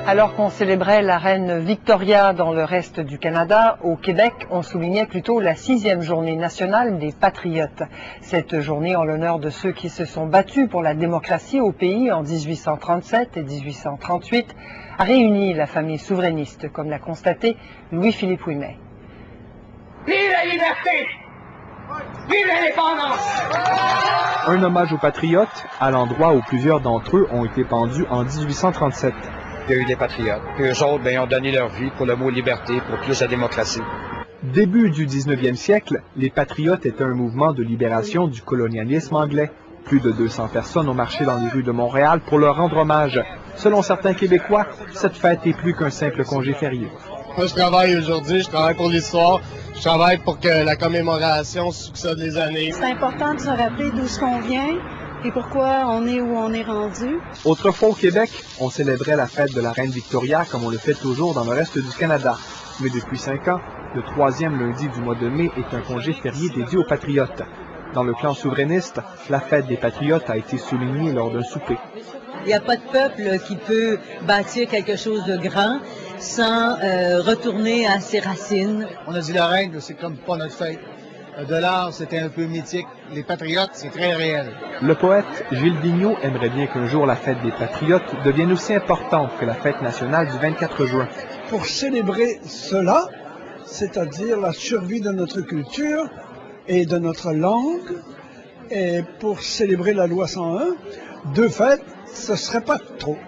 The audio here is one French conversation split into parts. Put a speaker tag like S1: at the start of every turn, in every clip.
S1: Alors qu'on célébrait la reine Victoria dans le reste du Canada, au Québec, on soulignait plutôt la 6e journée nationale des Patriotes. Cette journée en l'honneur de ceux qui se sont battus pour la démocratie au pays en 1837 et 1838 a réuni la famille souverainiste, comme l'a constaté Louis-Philippe Ouimet.
S2: Vive la liberté! Vive l'indépendance!
S3: Un hommage aux patriotes à l'endroit où plusieurs d'entre eux ont été pendus en 1837.
S4: Il y a eu des patriotes. Puis eux autres, ont donné leur vie pour le mot liberté, pour plus la démocratie.
S3: Début du 19e siècle, les patriotes étaient un mouvement de libération du colonialisme anglais. Plus de 200 personnes ont marché dans les rues de Montréal pour leur rendre hommage. Selon certains Québécois, cette fête est plus qu'un simple congé férié.
S5: Moi, je travaille aujourd'hui, je travaille pour l'histoire, je travaille pour que la commémoration succède les années.
S6: C'est important de se rappeler d'où ce qu'on vient et pourquoi on est où on est rendu.
S3: Autrefois au Québec, on célébrait la fête de la reine Victoria comme on le fait toujours dans le reste du Canada. Mais depuis 5 ans, le 3e lundi du mois de mai est un congé férié dédié aux patriotes. Dans le clan souverainiste, la fête des patriotes a été soulignée lors d'un souper.
S7: Il n'y a pas de peuple qui peut bâtir quelque chose de grand sans retourner à ses racines.
S8: On a dit la reine, c'est comme pas notre fête. De l'art, c'était un peu mythique. Les patriotes, c'est très réel.
S3: Le poète Gilles Vigneault aimerait bien qu'un jour la fête des patriotes devienne aussi importante que la fête nationale du 24 juin.
S9: Pour célébrer cela, c'est-à-dire la survie de notre culture et de notre langue, et pour célébrer la loi 101, 2 fêtes, ce serait pas trop.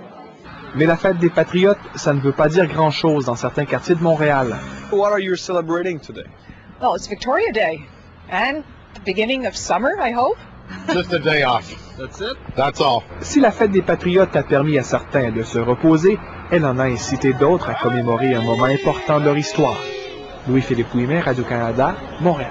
S3: Mais la fête des patriotes, ça ne veut pas dire grand-chose dans certains quartiers de Montréal.
S10: What are you celebrating today?
S11: Oh, it's Victoria Day. And the beginning of summer, I hope.
S5: Just a day off.
S10: That's it?
S5: That's all.
S3: Si la fête des patriotes a permis à certains de se reposer, elle en a incité d'autres à commémorer un moment important de leur histoire. Louis-Philippe Ouimet, Radio-Canada, Montréal.